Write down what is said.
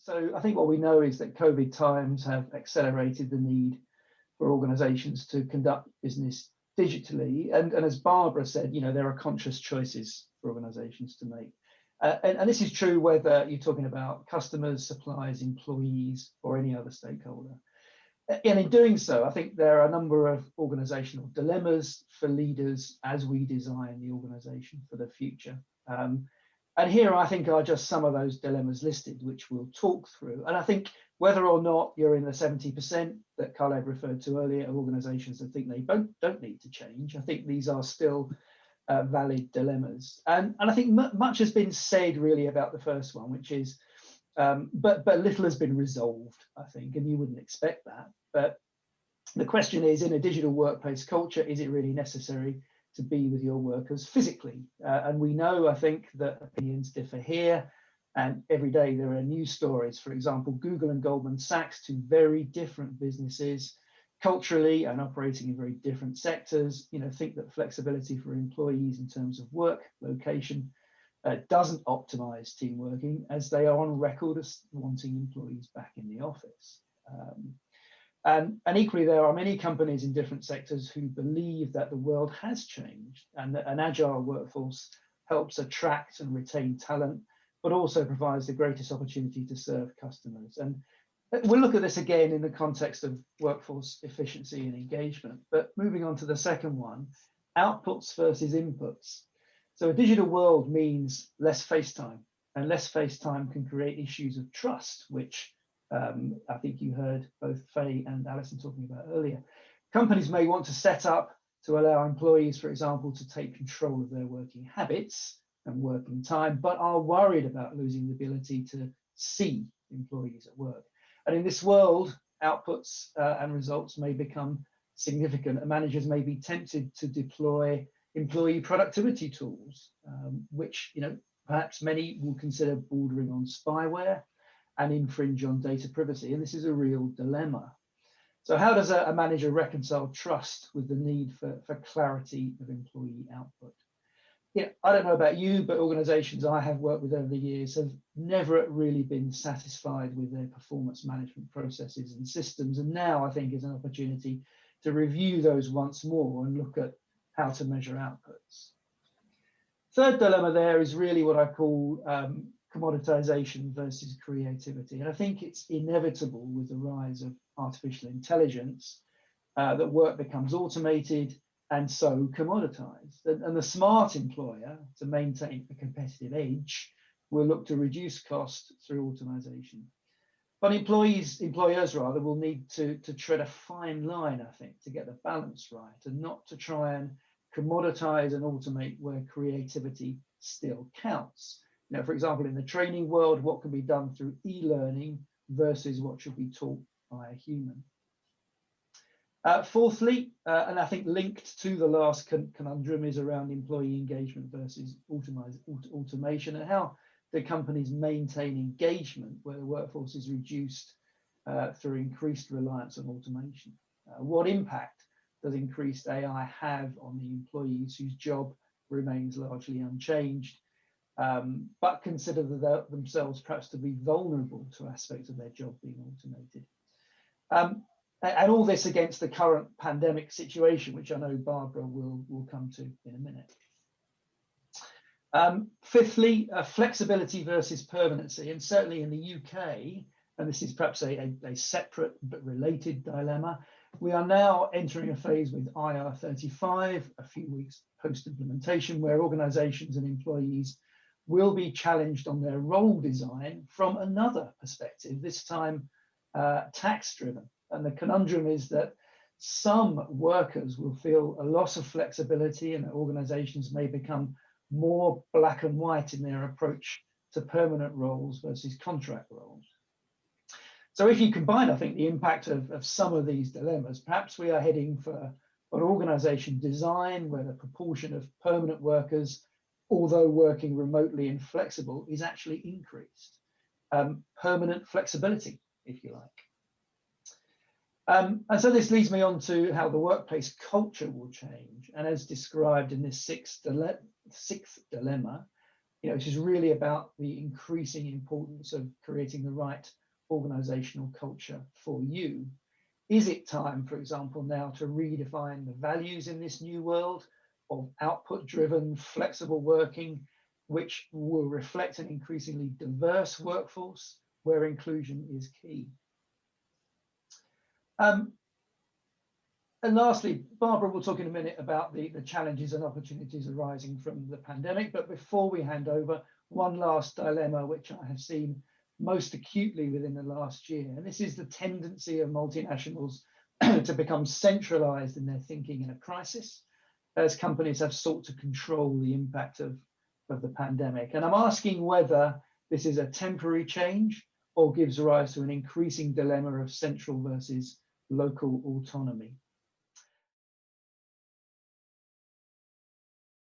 So I think what we know is that COVID times have accelerated the need for organizations to conduct business digitally. And as Barbara said, there are conscious choices for organizations to make. And this is true whether you're talking about customers, suppliers, employees, or any other stakeholder. And in doing so, I think there are a number of organizational dilemmas for leaders as we design the organization for the future. And here I think are just some of those dilemmas listed, which we'll talk through. And I think whether or not you're in the 70% that Khaled referred to earlier, of organizations that think they don't need to change, I think these are still valid dilemmas. And I think much has been said really about the first one, which is, but little has been resolved, I think, and you wouldn't expect that. But the question is, in a digital workplace culture, is it really necessary to be with your workers physically? And we know, I think, that opinions differ here. And every day there are news stories. For example, Google and Goldman Sachs, two very different businesses, culturally and operating in very different sectors, think that flexibility for employees in terms of work location doesn't optimize team working, as they are on record as wanting employees back in the office. And equally, there are many companies in different sectors who believe that the world has changed and that an agile workforce helps attract and retain talent, but also provides the greatest opportunity to serve customers. And we'll look at this again in the context of workforce efficiency and engagement. But moving on to the second one, outputs versus inputs. So a digital world means less face time, and less face time can create issues of trust, which I think you heard both Faye and Alison talking about earlier. Companies may want to set up to allow employees, for example, to take control of their working habits and working time, but are worried about losing the ability to see employees at work. And in this world, outputs and results may become significant, and managers may be tempted to deploy employee productivity tools, which perhaps many will consider bordering on spyware and infringe on data privacy. And this is a real dilemma. So how does a manager reconcile trust with the need for clarity of employee output? I don't know about you, but organizations I have worked with over the years have never really been satisfied with their performance management processes and systems. And now I think is an opportunity to review those once more and look at how to measure outputs. Third dilemma there is really what I call commoditization versus creativity. And I think it's inevitable with the rise of artificial intelligence that work becomes automated and so commoditized. And the smart employer, to maintain a competitive edge, will look to reduce cost through automation. But employers rather, will need to tread a fine line, I think, to get the balance right, and not to try and commoditize and automate where creativity still counts. For example, in the training world, what can be done through e-learning versus what should be taught by a human. Fourthly, and I think linked to the last conundrum, is around employee engagement versus automation, and how do companies maintain engagement where the workforce is reduced through increased reliance on automation. What impact does increased AI have on the employees whose job remains largely unchanged, but consider themselves perhaps to be vulnerable to aspects of their job being automated? And all this against the current pandemic situation, which I know Barbara will come to in a minute. Fifthly, flexibility versus permanency, and certainly in the UK, and this is perhaps a separate but related dilemma, we are now entering a phase with IR35, a few weeks post-implementation, where organisations and employees will be challenged on their role design from another perspective, this time tax-driven. And the conundrum is that some workers will feel a loss of flexibility, and organisations may become more black and white in their approach to permanent roles versus contract roles. So if you combine, I think, the impact of some of these dilemmas, perhaps we are heading for an organisation design where the proportion of permanent workers, although working remotely and flexible, is actually increased. Permanent flexibility, if you like. And so this leads me on to how the workplace culture will change. And as described in this sixth dilemma, which is really about the increasing importance of creating the right organizational culture for you. Is it time, for example, now to redefine the values in this new world of output-driven, flexible working, which will reflect an increasingly diverse workforce where inclusion is key? And lastly, Barbara will talk in a minute about the challenges and opportunities arising from the pandemic. But before we hand over, one last dilemma, which I have seen most acutely within the last year. And this is the tendency of multinationals to become centralized in their thinking in a crisis, as companies have sought to control the impact of the pandemic. And I'm asking whether this is a temporary change or gives rise to an increasing dilemma of central versus local autonomy.